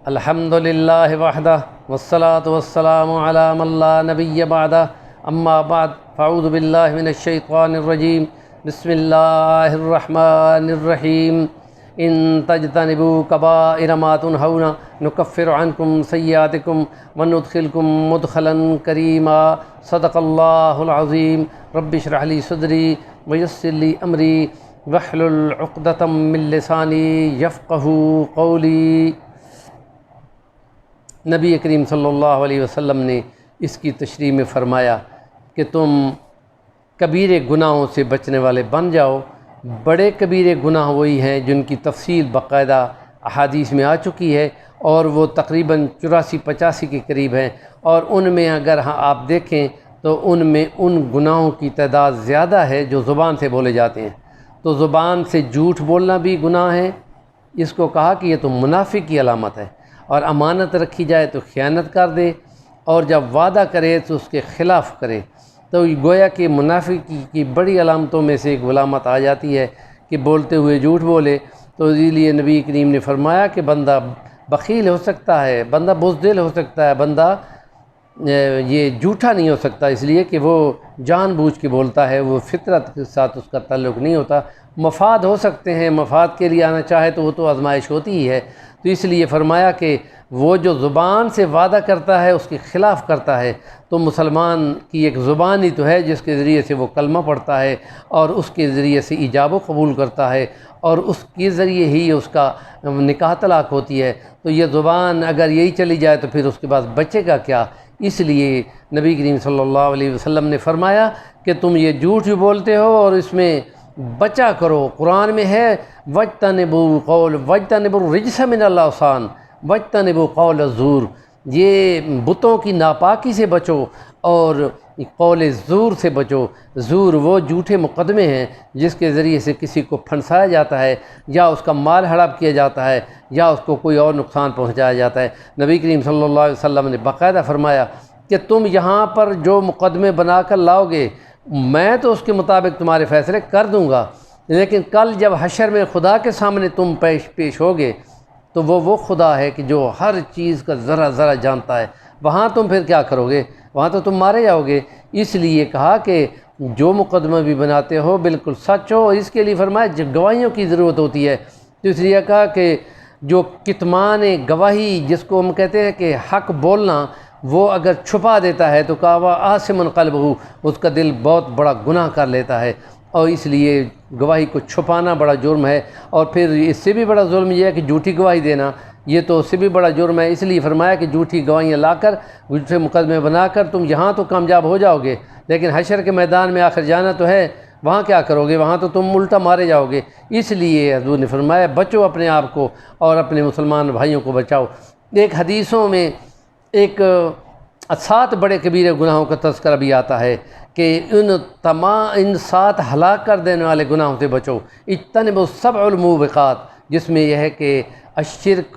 الحمد للہ وحدہ والصلاة والسلام علی من لا نبی بعدہ اما بعد فاعوذ باللہ من الشیطان الرجیم بسم اللہ الرحمن الرحیم ان تجتنبوا کبائر ما تنہون نکفر عنکم سیئاتکم وندخلکم مدخلا کریما صدق اللہ العظیم رب اشرح لی صدری ویسر لی امری واحلل عقدۃ من لسانی یفقہوا قولی۔ نبی کریم صلی اللہ علیہ وسلم نے اس کی تشریح میں فرمایا کہ تم کبیرے گناہوں سے بچنے والے بن جاؤ۔ بڑے کبیرے گناہ وہی ہیں جن کی تفصیل باقاعدہ احادیث میں آ چکی ہے، اور وہ تقریباً 84-85 کے قریب ہیں، اور ان میں اگر آپ دیکھیں تو ان میں ان گناہوں کی تعداد زیادہ ہے جو زبان سے بولے جاتے ہیں۔ تو زبان سے جھوٹ بولنا بھی گناہ ہے، اس کو کہا کہ یہ تو منافق کی علامت ہے، اور امانت رکھی جائے تو خیانت کر دے، اور جب وعدہ کرے تو اس کے خلاف کرے۔ تو گویا کہ منافق کی بڑی علامتوں میں سے ایک علامت آ جاتی ہے کہ بولتے ہوئے جھوٹ بولے۔ تو اسی لیے نبی کریم نے فرمایا کہ بندہ بخیل ہو سکتا ہے، بندہ بزدل ہو سکتا ہے، بندہ یہ جھوٹا نہیں ہو سکتا، اس لیے کہ وہ جان بوجھ کے بولتا ہے، وہ فطرت کے ساتھ اس کا تعلق نہیں ہوتا۔ مفاد ہو سکتے ہیں، مفاد کے لیے آنا چاہے تو وہ تو آزمائش ہوتی ہی ہے۔ تو اس لیے فرمایا کہ وہ جو زبان سے وعدہ کرتا ہے اس کے خلاف کرتا ہے، تو مسلمان کی ایک زبان ہی تو ہے جس کے ذریعے سے وہ کلمہ پڑھتا ہے، اور اس کے ذریعے سے ایجاب و قبول کرتا ہے، اور اس کے ذریعے ہی اس کا نکاح طلاق ہوتی ہے۔ تو یہ زبان اگر یہی چلی جائے تو پھر اس کے بعد بچے گا کیا؟ اس لیے نبی کریم صلی اللہ علیہ وسلم نے فرمایا کہ تم یہ جھوٹ بھی بولتے ہو اور اس میں بچا کرو۔ قرآن میں ہے وَاجْتَنِبُوا الرِّجْسَ مِنَ الْأَوْثَانِ وَاجْتَنِبُوا قَوْلَ الزُّورِ، یہ بتوں کی ناپاکی سے بچو اور قول زور سے بچو۔ زور وہ جھوٹے مقدمے ہیں جس کے ذریعے سے کسی کو پھنسایا جاتا ہے، یا اس کا مال ہڑپ کیا جاتا ہے، یا اس کو کوئی اور نقصان پہنچایا جاتا ہے۔ نبی کریم صلی اللہ علیہ وسلم نے باقاعدہ فرمایا کہ تم یہاں پر جو مقدمے بنا کر لاؤ گے میں تو اس کے مطابق تمہارے فیصلے کر دوں گا، لیکن کل جب حشر میں خدا کے سامنے تم پیش ہوگے تو وہ خدا ہے کہ جو ہر چیز کا ذرہ ذرہ جانتا ہے۔ وہاں تم پھر کیا کرو گے؟ وہاں تو تم مارے جاؤ گے۔ اس لیے کہا کہ جو مقدمہ بھی بناتے ہو بالکل سچ ہو، اس کے لیے فرمایا گواہیوں کی ضرورت ہوتی ہے۔ تو اس لیے کہا کہ جو کتمان گواہی جس کو ہم کہتے ہیں کہ حق بولنا، وہ اگر چھپا دیتا ہے تو کہا وہ آسم قلبہ، اس کا دل بہت بڑا گناہ کر لیتا ہے، اور اس لیے گواہی کو چھپانا بڑا جرم ہے۔ اور پھر اس سے بھی بڑا ظلم یہ ہے کہ جھوٹی گواہی دینا، یہ تو اس سے بھی بڑا جرم ہے۔ اس لیے فرمایا کہ جھوٹی گواہیاں لا کر، جھوٹے مقدمے بنا کر تم یہاں تو کامیاب ہو جاؤ گے، لیکن حشر کے میدان میں آخر جانا تو ہے، وہاں کیا کرو گے؟ وہاں تو تم الٹا مارے جاؤ گے۔ اس لیے حضور نے فرمایا بچو اپنے آپ کو اور اپنے مسلمان بھائیوں کو بچاؤ۔ ایک حدیثوں میں ایک 7 بڑے کبیرے گناہوں کا تذکرہ بھی آتا ہے کہ ان 7 ہلاک کر دینے والے گناہوں سے بچو۔ اجتنبوا السبع الموبقات، جس میں یہ ہے کہ الشرک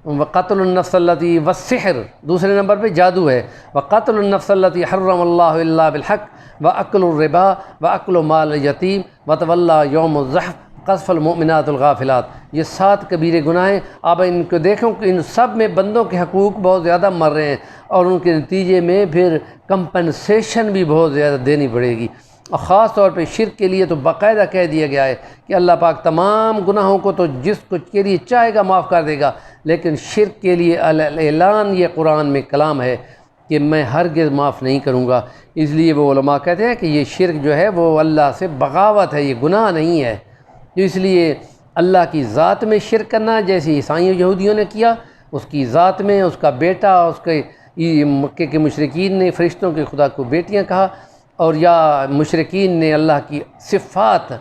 وقتل النفس التی والسحر، دوسرے نمبر پہ جادو ہے، وقتل النفس التی حرم اللہ الا بالحق واکل الربا واکل مال الیتیم وتولی یوم الزحف قذف المؤمنات الغافلات۔ یہ 7 کبیرے گناہ ہیں۔ اب ان کو دیکھو کہ ان سب میں بندوں کے حقوق بہت زیادہ مر رہے ہیں، اور ان کے نتیجے میں پھر کمپنسیشن بھی بہت زیادہ دینی پڑے گی۔ اور خاص طور پہ شرک کے لیے تو باقاعدہ کہہ دیا گیا ہے کہ اللہ پاک تمام گناہوں کو تو جس کچھ کے لیے چاہے گا معاف کر دے گا، لیکن شرک کے لیے اعلان یہ قرآن میں کلام ہے کہ میں ہرگز معاف نہیں کروں گا۔ اس لیے وہ علماء کہتے ہیں کہ یہ شرک جو ہے وہ اللہ سے بغاوت ہے، یہ گناہ نہیں ہے۔ اس لیے اللہ کی ذات میں شرک کرنا، جیسے عیسائیوں یہودیوں نے کیا، اس کی ذات میں اس کا بیٹا، اس کے مکے کے مشرکین نے فرشتوں کے خدا کو بیٹیاں کہا، اور یا مشرکین نے اللہ کی صفات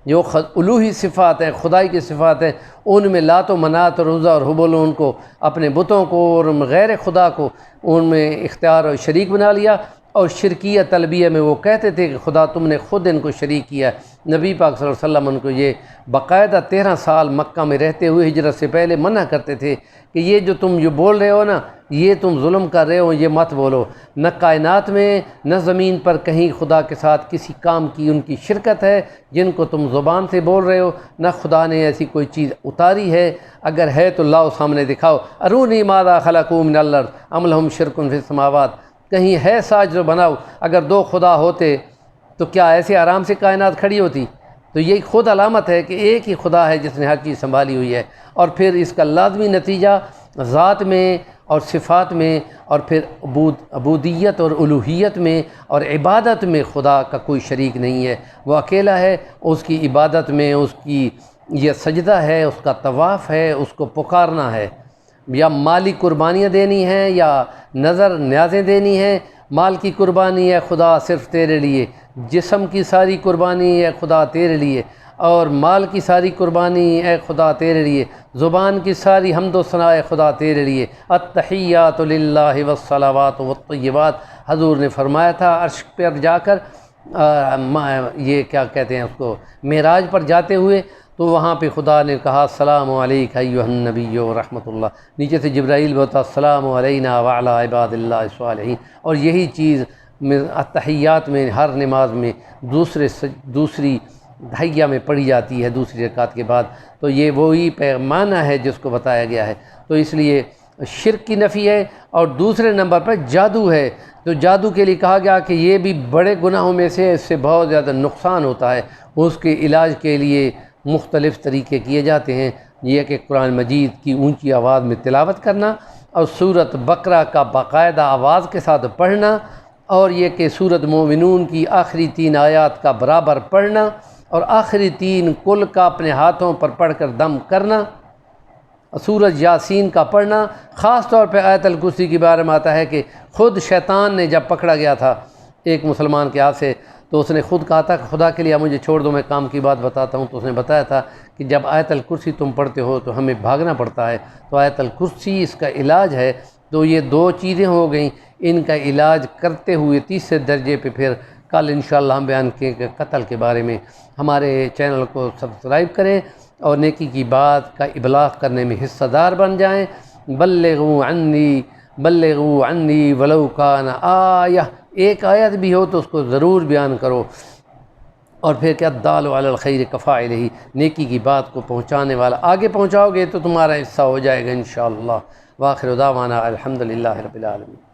جو الوہی صفات ہیں، خدائی کی صفات ہیں، ان میں لات و منات اور عزا اور حبل، ان کو اپنے بتوں کو اور غیر خدا کو ان میں اختیار اور شریک بنا لیا۔ اور شرکیہ تلبیہ میں وہ کہتے تھے کہ خدا تم نے خود ان کو شریک کیا ہے۔ نبی پاک صلی اللہ علیہ وسلم ان کو یہ باقاعدہ 13 سال مکہ میں رہتے ہوئے ہجرت سے پہلے منع کرتے تھے کہ یہ جو تم بول رہے ہو نا، یہ تم ظلم کر رہے ہو، یہ مت بولو۔ نہ کائنات میں نہ زمین پر کہیں خدا کے ساتھ کسی کام کی ان کی شرکت ہے جن کو تم زبان سے بول رہے ہو، نہ خدا نے ایسی کوئی چیز اتاری ہے۔ اگر ہے تو لاؤ سامنے دکھاؤ، ارونی ماذا خلقوا من الارض ام لہم شرک فی السماوات، کہیں ہے ساج جو بناؤ۔ اگر 2 خدا ہوتے تو کیا ایسے آرام سے کائنات کھڑی ہوتی؟ تو یہی خود علامت ہے کہ ایک ہی خدا ہے جس نے ہر چیز سنبھالی ہوئی ہے، اور پھر اس کا لازمی نتیجہ ذات میں اور صفات میں، اور پھر عبودیت اور الوہیت میں اور عبادت میں خدا کا کوئی شریک نہیں ہے، وہ اکیلا ہے۔ اس کی عبادت میں اس کی یہ سجدہ ہے، اس کا طواف ہے، اس کو پکارنا ہے، یا مالی قربانیاں دینی ہیں یا نظر نیازیں دینی ہیں۔ مال کی قربانی ہے خدا صرف تیرے لیے، جسم کی ساری قربانی ہے خدا تیرے لیے، اور مال کی ساری قربانی ہے خدا تیرے لیے، زبان کی ساری حمد و ثنا ہے خدا تیرے لیے۔ التحیات للہ والصلوات والطیبات، حضور نے فرمایا تھا عرش پر جا کر، یہ کیا کہتے ہیں اس کو، معراج پر جاتے ہوئے، تو وہاں پہ خدا نے کہا السلام علیک ایھا النبی ورحمۃ اللہ، نیچے سے جبرائیل بولتا السلام علینا وعلی عباد اللہ الصالحین، اور یہی چیز التحیات میں ہر نماز میں دوسری دھیہ میں پڑھی جاتی ہے دوسری رکعت کے بعد، تو یہ وہی پیمانہ ہے جس کو بتایا گیا ہے۔ تو اس لیے شرک کی نفی ہے، اور دوسرے نمبر پر جادو ہے، تو جادو کے لیے کہا گیا کہ یہ بھی بڑے گناہوں میں سے، اس سے بہت زیادہ نقصان ہوتا ہے، اس کے علاج کے لیے مختلف طریقے کیے جاتے ہیں، یہ کہ قرآن مجید کی اونچی آواز میں تلاوت کرنا، اور سورۃ بقرہ کا باقاعدہ آواز کے ساتھ پڑھنا، اور یہ کہ سورۃ مومنون کی آخری 3 آیات کا برابر پڑھنا، اور آخری 3 کل کا اپنے ہاتھوں پر پڑھ کر دم کرنا، سورۃ یاسین کا پڑھنا۔ خاص طور پہ آیت الکرسی کے بارے میں آتا ہے کہ خود شیطان نے جب پکڑا گیا تھا ایک مسلمان کے ہاتھ سے، تو اس نے خود کہا تھا کہ خدا کے لیے مجھے چھوڑ دو، میں کام کی بات بتاتا ہوں، تو اس نے بتایا تھا کہ جب آیت الکرسی تم پڑھتے ہو تو ہمیں بھاگنا پڑتا ہے، تو آیت الکرسی اس کا علاج ہے۔ تو یہ 2 چیزیں ہو گئیں، ان کا علاج کرتے ہوئے تیسرے درجے پہ پھر کل انشاءاللہ ہم بیان کیے کہ قتل کے بارے میں۔ ہمارے چینل کو سبسکرائب کریں اور نیکی کی بات کا ابلاغ کرنے میں حصہ دار بن جائیں۔ بلغوا عنی ولو کان آیہ، ایک آیت بھی ہو تو اس کو ضرور بیان کرو۔ اور پھر کیا، الدال علی الخیر کفاعلہ، نیکی کی بات کو پہنچانے والا، آگے پہنچاؤ گے تو تمہارا حصہ ہو جائے گا انشاءاللہ۔ وآخر دعوانا الحمدللہ رب العالمین۔